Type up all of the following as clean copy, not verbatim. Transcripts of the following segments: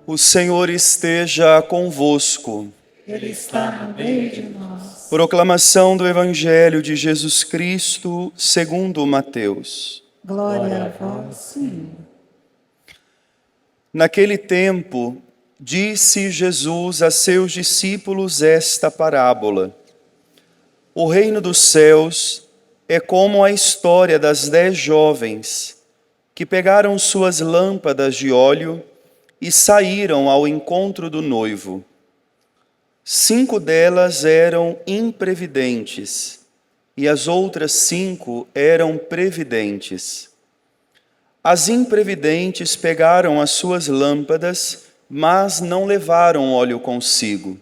O Senhor esteja convosco. Ele está no meio de nós. Proclamação do Evangelho de Jesus Cristo, segundo Mateus. Glória a vós, Senhor. Naquele tempo, disse Jesus a seus discípulos esta parábola. O reino dos céus é como a história das 10 jovens que pegaram suas lâmpadas de óleo e saíram ao encontro do noivo. 5 delas eram imprevidentes e as outras 5 eram previdentes. As imprevidentes pegaram as suas lâmpadas, mas não levaram óleo consigo.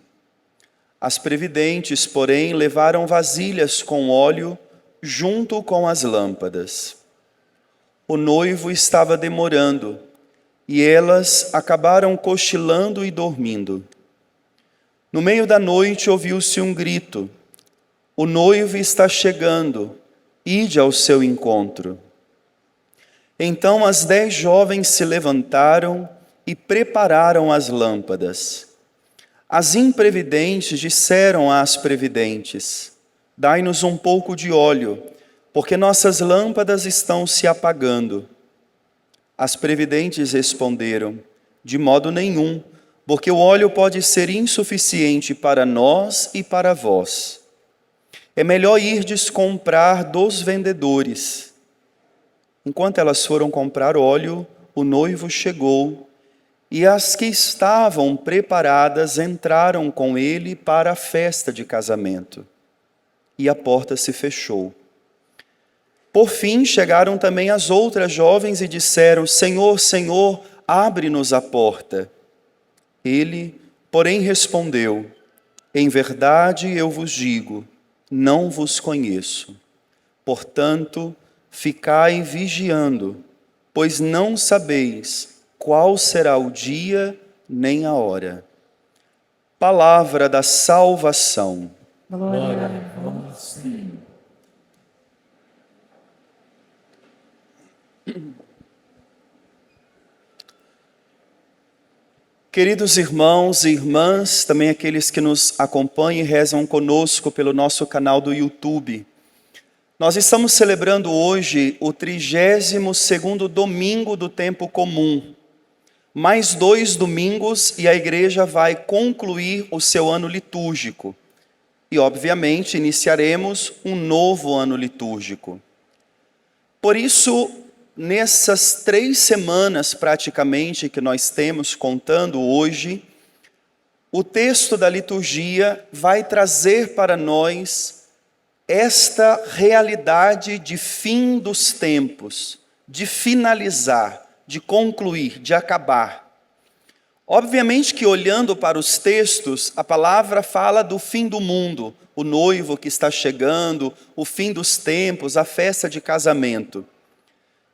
As previdentes, porém, levaram vasilhas com óleo junto com as lâmpadas. O noivo estava demorando e elas acabaram cochilando e dormindo. No meio da noite ouviu-se um grito: o noivo está chegando, ide ao seu encontro. Então as 10 jovens se levantaram e prepararam as lâmpadas. As imprevidentes disseram às previdentes: dai-nos um pouco de óleo, porque nossas lâmpadas estão se apagando. As previdentes responderam: de modo nenhum, porque o óleo pode ser insuficiente para nós e para vós. É melhor irdes comprar dos vendedores. Enquanto elas foram comprar óleo, o noivo chegou, e as que estavam preparadas entraram com ele para a festa de casamento. E a porta se fechou. Por fim, chegaram também as outras jovens e disseram: Senhor, Senhor, abre-nos a porta. Ele, porém, respondeu: em verdade eu vos digo, não vos conheço. Portanto, ficai vigiando, pois não sabeis qual será o dia nem a hora. Palavra da salvação. Glória a vós, Senhor. Queridos irmãos e irmãs, também aqueles que nos acompanham e rezam conosco pelo nosso canal do YouTube, nós estamos celebrando hoje o 32º domingo do tempo comum. Mais 2 domingos e a igreja vai concluir o seu ano litúrgico. E, obviamente, iniciaremos um novo ano litúrgico. Por isso, nessas 3 semanas praticamente que nós temos contando hoje, o texto da liturgia vai trazer para nós esta realidade de fim dos tempos, de finalizar, de concluir, de acabar. Obviamente que olhando para os textos, a palavra fala do fim do mundo, o noivo que está chegando, o fim dos tempos, a festa de casamento.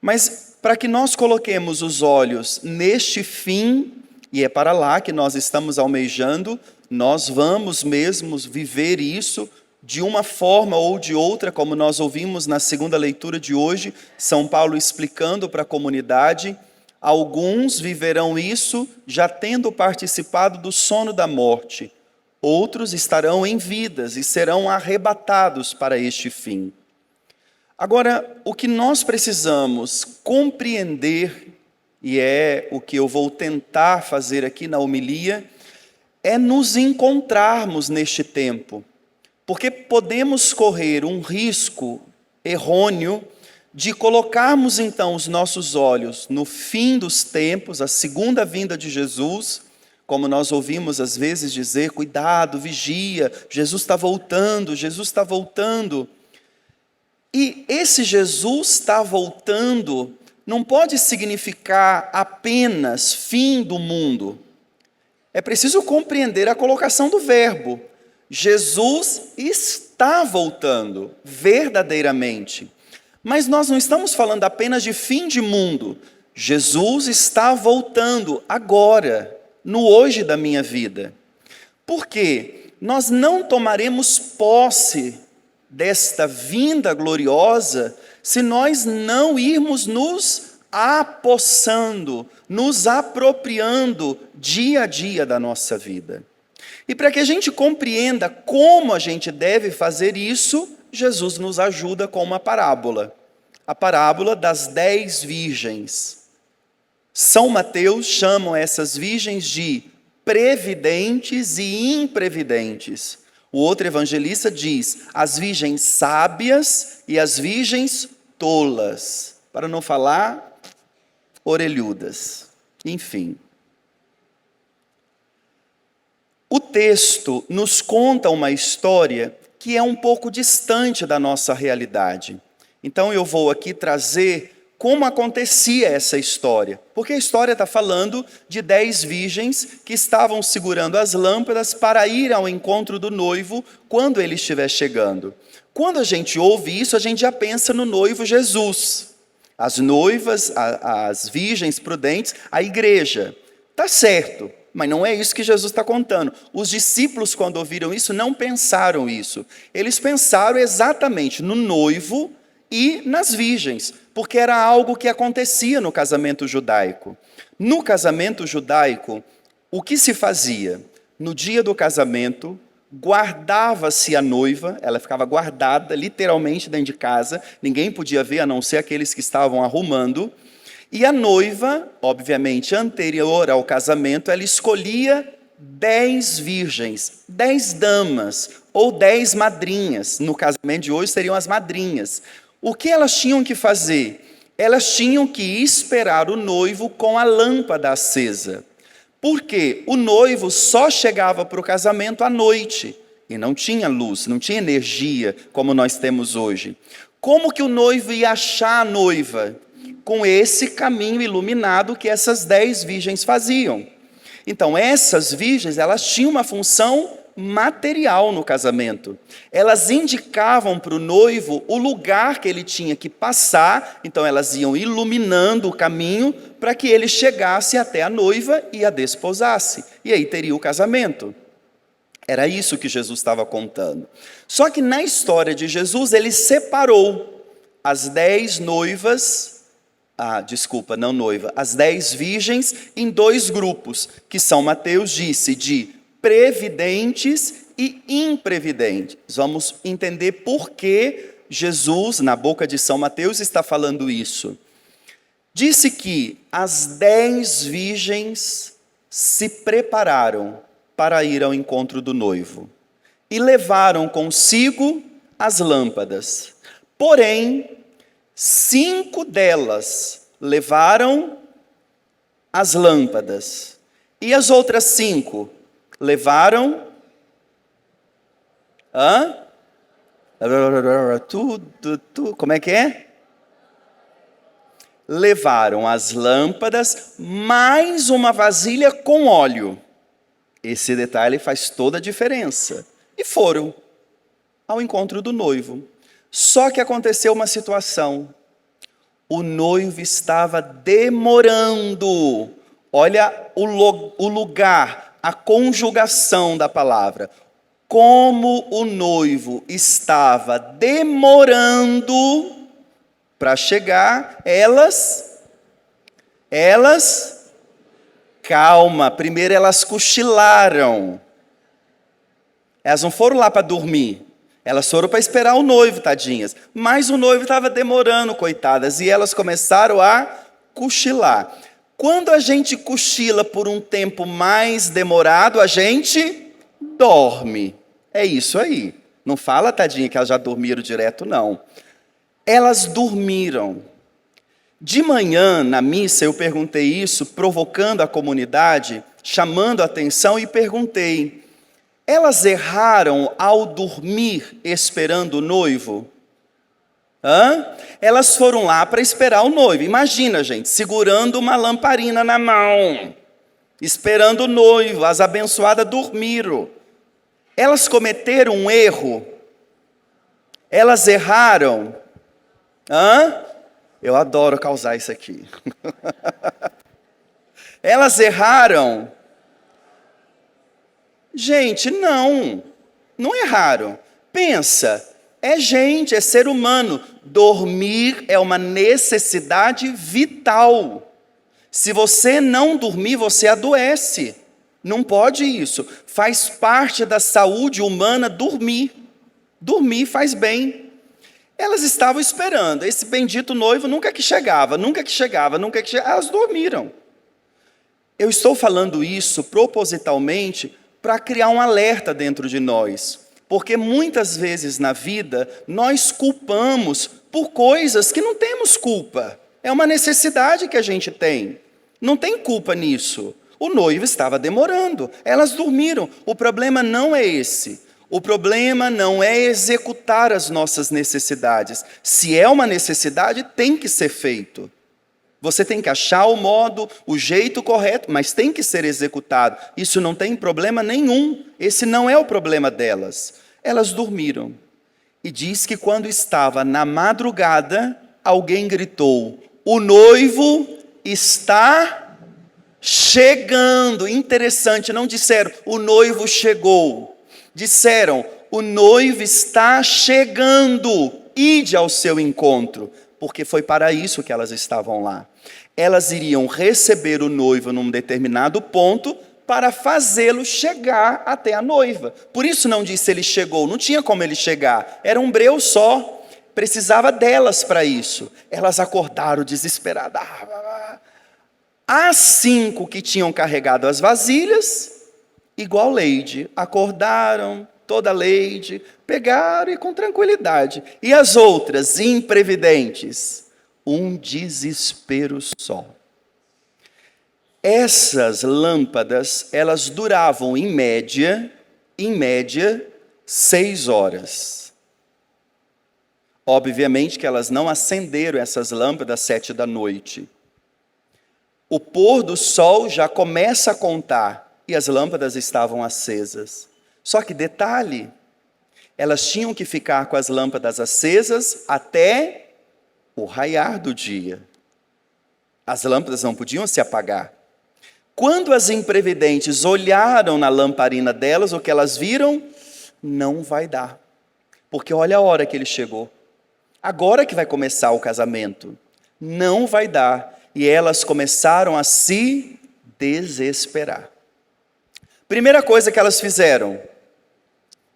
Mas para que nós coloquemos os olhos neste fim, e é para lá que nós estamos almejando, nós vamos mesmo viver isso de uma forma ou de outra, como nós ouvimos na segunda leitura de hoje, São Paulo explicando para a comunidade. Alguns viverão isso já tendo participado do sono da morte, outros estarão em vidas e serão arrebatados para este fim. Agora, o que nós precisamos compreender, e é o que eu vou tentar fazer aqui na homilia, é nos encontrarmos neste tempo, porque podemos correr um risco errôneo de colocarmos então os nossos olhos no fim dos tempos, a segunda vinda de Jesus, como nós ouvimos às vezes dizer: cuidado, vigia, Jesus está voltando, Jesus está voltando. E esse Jesus está voltando não pode significar apenas fim do mundo. É preciso compreender a colocação do verbo. Jesus está voltando, verdadeiramente. Mas nós não estamos falando apenas de fim de mundo. Jesus está voltando agora, no hoje da minha vida. Por quê? Nós não tomaremos posse desta vinda gloriosa se nós não irmos nos apossando, nos apropriando dia a dia da nossa vida. E para que a gente compreenda como a gente deve fazer isso, Jesus nos ajuda com uma parábola. A parábola das 10 virgens. São Mateus chama essas virgens de previdentes e imprevidentes. O outro evangelista diz as virgens sábias e as virgens tolas, para não falar orelhudas. Enfim. O texto nos conta uma história que é um pouco distante da nossa realidade. Então eu vou aqui trazer como acontecia essa história. Porque a história está falando de 10 virgens que estavam segurando as lâmpadas para ir ao encontro do noivo quando ele estiver chegando. Quando a gente ouve isso, a gente já pensa no noivo Jesus. As noivas, as virgens prudentes, a igreja. Tá certo, mas não é isso que Jesus está contando. Os discípulos, quando ouviram isso, não pensaram isso. Eles pensaram exatamente no noivo e nas virgens, porque era algo que acontecia no casamento judaico. No casamento judaico, o que se fazia? No dia do casamento, guardava-se a noiva, ela ficava guardada literalmente dentro de casa, ninguém podia ver a não ser aqueles que estavam arrumando, e a noiva, obviamente anterior ao casamento, ela escolhia 10 virgens, 10 damas ou 10 madrinhas. No casamento de hoje seriam as madrinhas. O que elas tinham que fazer? Elas tinham que esperar o noivo com a lâmpada acesa. Porque o noivo só chegava para o casamento à noite. E não tinha luz, não tinha energia como nós temos hoje. Como que o noivo ia achar a noiva? Com esse caminho iluminado que essas 10 virgens faziam. Então essas virgens, elas tinham uma função material no casamento. Elas indicavam para o noivo o lugar que ele tinha que passar, então elas iam iluminando o caminho para que ele chegasse até a noiva e a desposasse. E aí teria o casamento. Era isso que Jesus estava contando. Só que na história de Jesus, ele separou as 10 noivas, não noiva, as 10 virgens em 2 grupos, que São Mateus disse de previdentes e imprevidentes. Vamos entender por que Jesus, na boca de São Mateus, está falando isso. Disse que as 10 virgens se prepararam para ir ao encontro do noivo e levaram consigo as lâmpadas. Porém, 5 delas levaram as lâmpadas e as outras 5 levaram como é que é? Levaram as lâmpadas mais uma vasilha com óleo. Esse detalhe faz toda a diferença. E foram ao encontro do noivo. Só que aconteceu uma situação. O noivo estava demorando. Olha o lugar, a conjugação da palavra. Como o noivo estava demorando para chegar, calma, primeiro elas cochilaram. Elas não foram lá para dormir. Elas foram para esperar o noivo, tadinhas. Mas o noivo estava demorando, coitadas, e elas começaram a cochilar. Quando a gente cochila por um tempo mais demorado, a gente dorme. É isso aí. Não fala, tadinha, que elas já dormiram direto, não. Elas dormiram. De manhã, na missa, eu perguntei isso, provocando a comunidade, chamando a atenção e perguntei: elas erraram ao dormir esperando o noivo? Elas foram lá para esperar o noivo. Imagina, gente, segurando uma lamparina na mão, esperando o noivo, as abençoadas dormiram. Elas cometeram um erro? Elas erraram? Eu adoro causar isso aqui. Elas erraram? Gente, não erraram. Pensa, É gente, é ser humano. Dormir é uma necessidade vital. Se você não dormir, você adoece. Não pode isso. Faz parte da saúde humana dormir. Dormir faz bem. Elas estavam esperando. Esse bendito noivo nunca que chegava, nunca que chegava, nunca que chegava. Elas dormiram. Eu estou falando isso propositalmente para criar um alerta dentro de nós. Porque muitas vezes na vida nós culpamos por coisas que não temos culpa. É uma necessidade que a gente tem. Não tem culpa nisso. O noivo estava demorando. Elas dormiram. O problema não é esse. O problema não é executar as nossas necessidades. Se é uma necessidade, tem que ser feito. Você tem que achar o modo, o jeito correto, mas tem que ser executado. Isso não tem problema nenhum. Esse não é o problema delas. Elas dormiram. E diz que quando estava na madrugada, alguém gritou: o noivo está chegando. Interessante, não disseram o noivo chegou. Disseram, o noivo está chegando, ide ao seu encontro, porque foi para isso que elas estavam lá. Elas iriam receber o noivo num determinado ponto para fazê-lo chegar até a noiva. Por isso não disse ele chegou, não tinha como ele chegar, era um breu só, precisava delas para isso. Elas acordaram desesperadas. As 5 que tinham carregado as vasilhas, igual Leide, acordaram, toda Leide, pegaram e com tranquilidade. E as outras, imprevidentes, um desespero só. Essas lâmpadas, elas duravam em média, 6 horas. Obviamente que elas não acenderam essas lâmpadas às 7 da noite. O pôr do sol já começa a contar. E as lâmpadas estavam acesas. Só que detalhe, elas tinham que ficar com as lâmpadas acesas até o raiar do dia. As lâmpadas não podiam se apagar. Quando as imprevidentes olharam na lamparina delas, o que elas viram? Não vai dar. Porque olha a hora que ele chegou. Agora que vai começar o casamento. Não vai dar. E elas começaram a se desesperar. Primeira coisa que elas fizeram,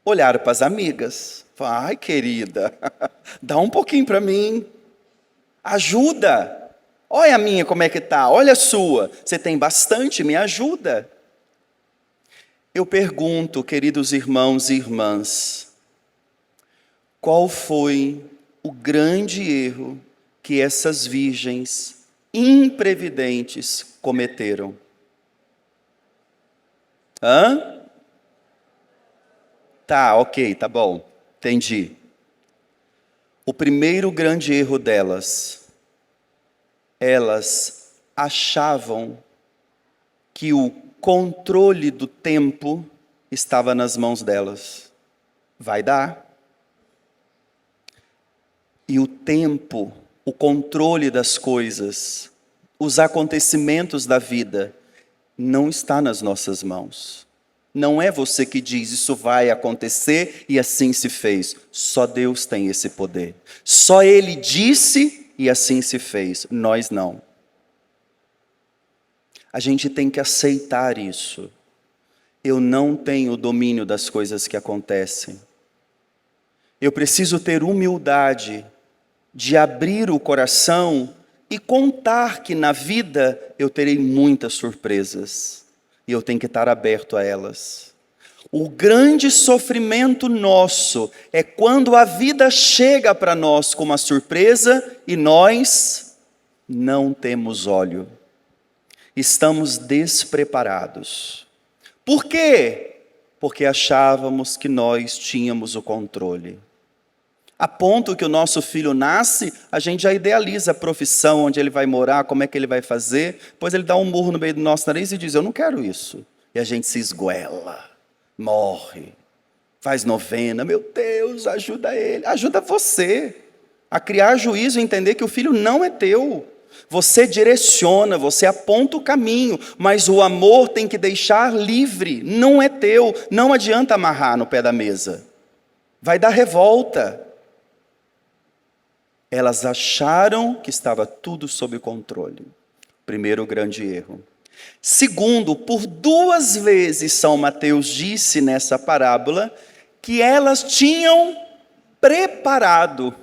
olharam para as amigas. Ai, querida, dá um pouquinho para mim. Ajuda. Olha a minha como é que está, olha a sua. Você tem bastante, me ajuda. Eu pergunto, queridos irmãos e irmãs, qual foi o grande erro que essas virgens imprevidentes cometeram? Hã? Tá, ok, tá bom, entendi. O primeiro grande erro delas, elas achavam que o controle do tempo estava nas mãos delas. Vai dar. E o tempo, o controle das coisas, os acontecimentos da vida, não está nas nossas mãos. Não é você que diz, isso vai acontecer e assim se fez. Só Deus tem esse poder. Só Ele disse e assim se fez. Nós não. A gente tem que aceitar isso. Eu não tenho o domínio das coisas que acontecem. Eu preciso ter humildade de abrir o coração e contar que na vida eu terei muitas surpresas. E eu tenho que estar aberto a elas. O grande sofrimento nosso é quando a vida chega para nós com uma surpresa e nós não temos óleo. Estamos despreparados. Por quê? Porque achávamos que nós tínhamos o controle. A ponto que o nosso filho nasce, a gente já idealiza a profissão, onde ele vai morar, como é que ele vai fazer. Depois ele dá um murro no meio do nosso nariz e diz, eu não quero isso. E a gente se esguela, morre, faz novena. Meu Deus, ajuda ele, ajuda você a criar juízo e entender que o filho não é teu. Você direciona, você aponta o caminho, mas o amor tem que deixar livre, não é teu. Não adianta amarrar no pé da mesa. Vai dar revolta. Elas acharam que estava tudo sob controle. Primeiro grande erro. Segundo, por 2 vezes São Mateus disse nessa parábola que elas tinham preparado.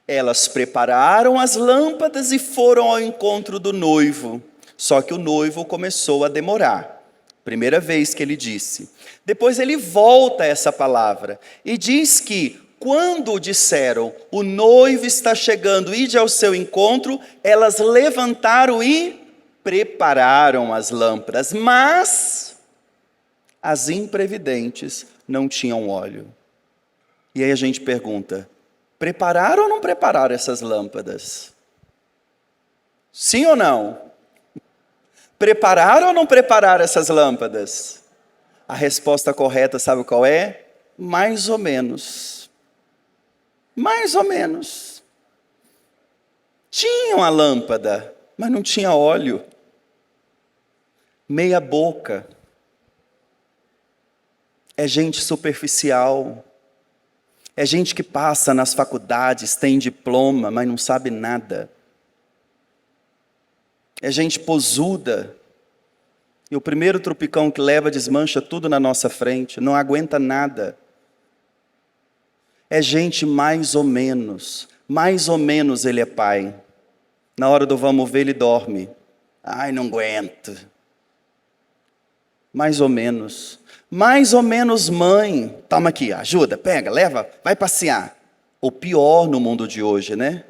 Elas prepararam as lâmpadas e foram ao encontro do noivo. Só que o noivo começou a demorar. Primeira vez que ele disse. Depois ele volta a essa palavra e diz que quando disseram, o noivo está chegando, ide ao seu encontro, elas levantaram e prepararam as lâmpadas, mas as imprevidentes não tinham óleo. E aí a gente pergunta, prepararam ou não prepararam essas lâmpadas? Sim ou não? Prepararam ou não prepararam essas lâmpadas? A resposta correta, sabe qual é? Mais ou menos. Mais ou menos. Tinham a lâmpada, mas não tinha óleo. Meia boca. É gente superficial. É gente que passa nas faculdades, tem diploma, mas não sabe nada. É gente posuda. E o primeiro tropicão que leva desmancha tudo na nossa frente, não aguenta nada. É gente mais ou menos ele é pai. Na hora do vamos ver, ele dorme. Ai, não aguento. Mais ou menos mãe. Toma aqui, ajuda, pega, leva, vai passear. O pior no mundo de hoje, né?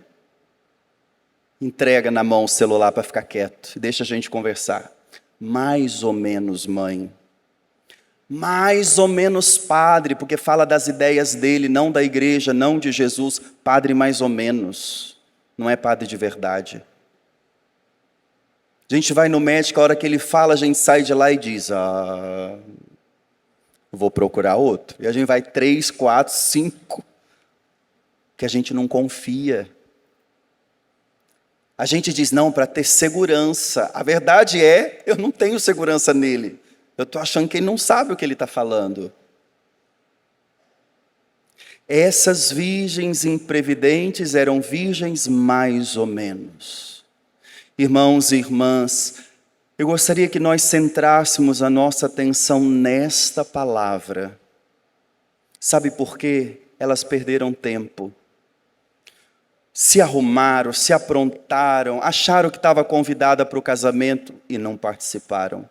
Entrega na mão o celular para ficar quieto e deixa a gente conversar. Mais ou menos mãe. Mais ou menos padre, porque fala das ideias dele, não da igreja, não de Jesus. Padre mais ou menos, não é padre de verdade. A gente vai no médico, a hora que ele fala, a gente sai de lá e diz, vou procurar outro. E a gente vai 3, 4, 5, que a gente não confia. A gente diz, não, para ter segurança. A verdade é, eu não tenho segurança nele. Eu estou achando que ele não sabe o que ele está falando. Essas virgens imprevidentes eram virgens mais ou menos. Irmãos e irmãs, eu gostaria que nós centrássemos a nossa atenção nesta palavra. Sabe por quê? Elas perderam tempo. Se arrumaram, se aprontaram, acharam que estava convidada para o casamento e não participaram.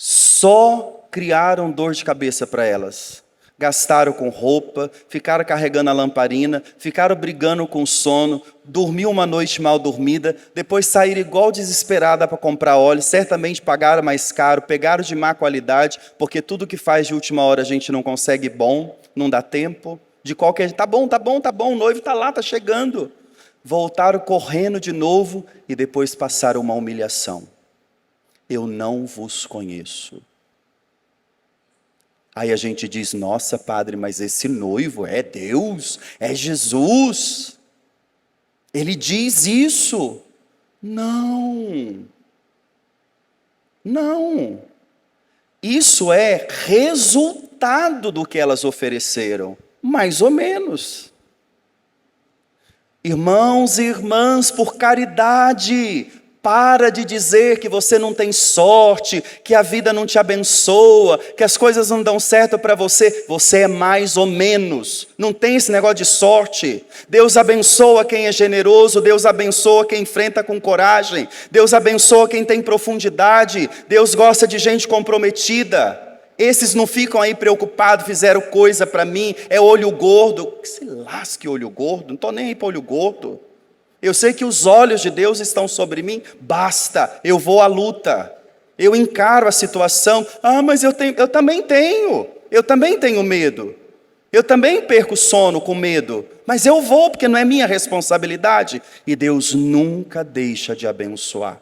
Só criaram dor de cabeça para elas. Gastaram com roupa, ficaram carregando a lamparina, ficaram brigando com sono, dormiu uma noite mal dormida, depois saíram igual desesperada para comprar óleo, certamente pagaram mais caro, pegaram de má qualidade, porque tudo que faz de última hora a gente não consegue bom, não dá tempo. De qualquer, tá bom, o noivo está lá, está chegando. Voltaram correndo de novo e depois passaram uma humilhação. Eu não vos conheço. Aí a gente diz, nossa padre, mas esse noivo é Deus, é Jesus. Ele diz isso. Não. Isso é resultado do que elas ofereceram. Mais ou menos. Irmãos e irmãs, por caridade, para de dizer que você não tem sorte, que a vida não te abençoa, que as coisas não dão certo para você. Você é mais ou menos. Não tem esse negócio de sorte. Deus abençoa quem é generoso, Deus abençoa quem enfrenta com coragem, Deus abençoa quem tem profundidade, Deus gosta de gente comprometida. Esses não ficam aí preocupados, fizeram coisa para mim, é olho gordo. Que se lasque olho gordo, não estou nem aí para olho gordo. Eu sei que os olhos de Deus estão sobre mim, basta, eu vou à luta. Eu encaro a situação, mas eu também tenho medo. Eu também perco sono com medo, mas eu vou porque não é minha responsabilidade. E Deus nunca deixa de abençoar.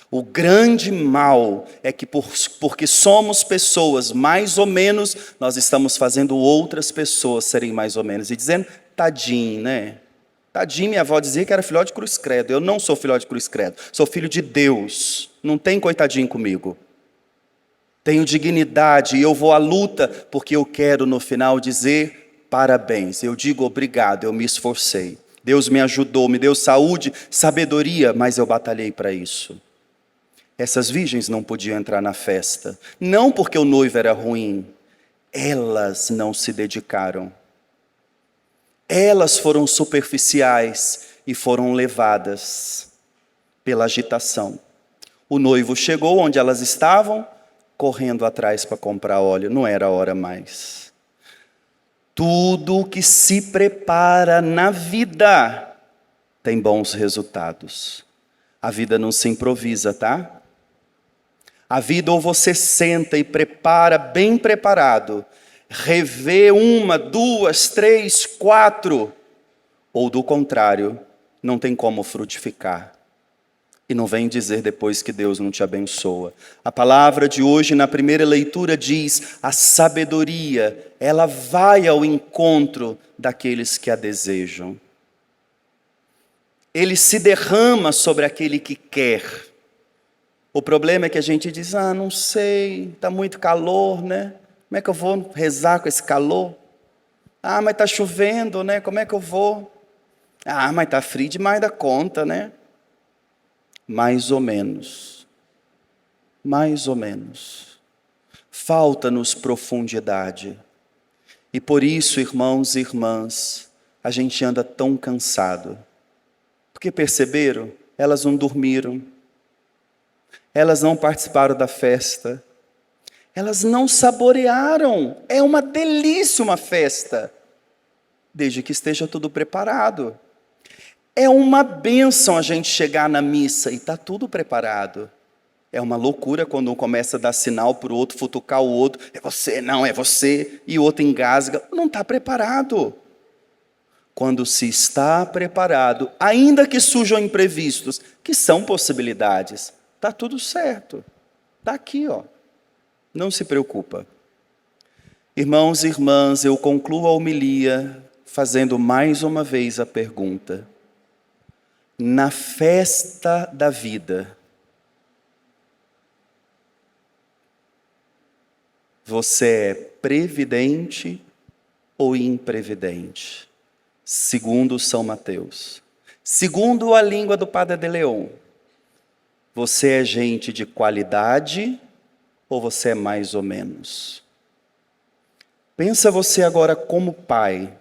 O grande mal é que porque somos pessoas mais ou menos, nós estamos fazendo outras pessoas serem mais ou menos. E dizendo, tadinho, né? Tadinho, minha avó dizia que era filhote de cruz credo. Eu não sou filhote de cruz credo, sou filho de Deus. Não tem coitadinho comigo. Tenho dignidade e eu vou à luta, porque eu quero no final dizer, parabéns, eu digo obrigado, eu me esforcei. Deus me ajudou, me deu saúde, sabedoria, mas eu batalhei para isso. Essas virgens não podiam entrar na festa, não porque o noivo era ruim, elas não se dedicaram. Elas foram superficiais e foram levadas pela agitação. O noivo chegou onde elas estavam, correndo atrás para comprar óleo, não era a hora mais. Tudo que se prepara na vida tem bons resultados. A vida não se improvisa, tá? A vida ou você senta e prepara bem preparado, revê 1, 2, 3, 4, ou do contrário, não tem como frutificar. E não vem dizer depois que Deus não te abençoa. A palavra de hoje, na primeira leitura, diz: a sabedoria, ela vai ao encontro daqueles que a desejam. Ele se derrama sobre aquele que quer. O problema é que a gente diz: não sei, está muito calor, né? Como é que eu vou rezar com esse calor? Mas está chovendo, né? Como é que eu vou? Mas está frio demais da conta, né? Mais ou menos. Mais ou menos. Falta-nos profundidade. E por isso, irmãos e irmãs, a gente anda tão cansado. Porque perceberam? Elas não dormiram. Elas não participaram da festa. Elas não saborearam. É uma delícia uma festa, desde que esteja tudo preparado. É uma bênção a gente chegar na missa e está tudo preparado. É uma loucura quando um começa a dar sinal para o outro, futucar o outro. É você, não, é você. E o outro engasga. Não está preparado. Quando se está preparado, ainda que surjam imprevistos, que são possibilidades, está tudo certo. Está aqui, ó. Não se preocupa. Irmãos e irmãs, eu concluo a homilia fazendo mais uma vez a pergunta: na festa da vida, você é previdente ou imprevidente? Segundo São Mateus. Segundo a língua do Padre de Leon, você é gente de qualidade ou você é mais ou menos? Pensa você agora como pai,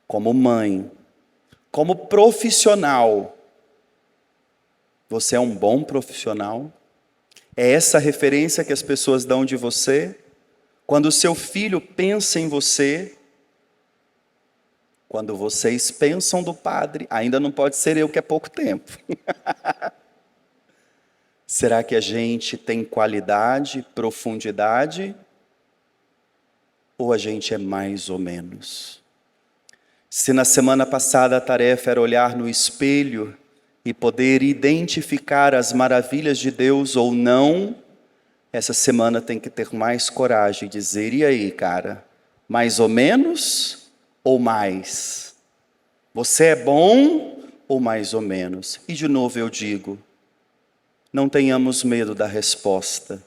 como mãe, como profissional. Você é um bom profissional? É essa a referência que as pessoas dão de você? Quando o seu filho pensa em você, quando vocês pensam do padre, ainda não pode ser eu que é pouco tempo. Será que a gente tem qualidade, profundidade? Ou a gente é mais ou menos? Se na semana passada a tarefa era olhar no espelho e poder identificar as maravilhas de Deus ou não, essa semana tem que ter mais coragem de dizer: e aí, cara? Mais ou menos ou mais? Você é bom ou mais ou menos? E de novo eu digo, não tenhamos medo da resposta.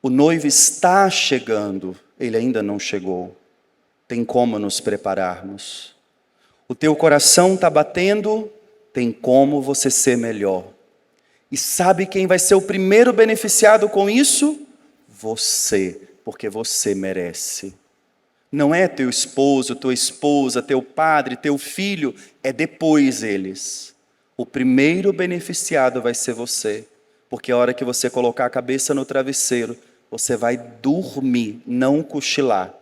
O noivo está chegando, ele ainda não chegou. Tem como nos prepararmos. O teu coração está batendo, tem como você ser melhor. E sabe quem vai ser o primeiro beneficiado com isso? Você, porque você merece. Não é teu esposo, tua esposa, teu padre, teu filho, é depois eles. O primeiro beneficiado vai ser você, porque a hora que você colocar a cabeça no travesseiro, você vai dormir, não cochilar,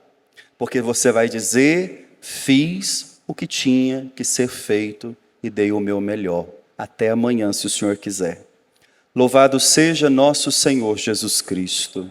porque você vai dizer: fiz o que tinha que ser feito e dei o meu melhor. Até amanhã, se o Senhor quiser. Louvado seja nosso Senhor Jesus Cristo.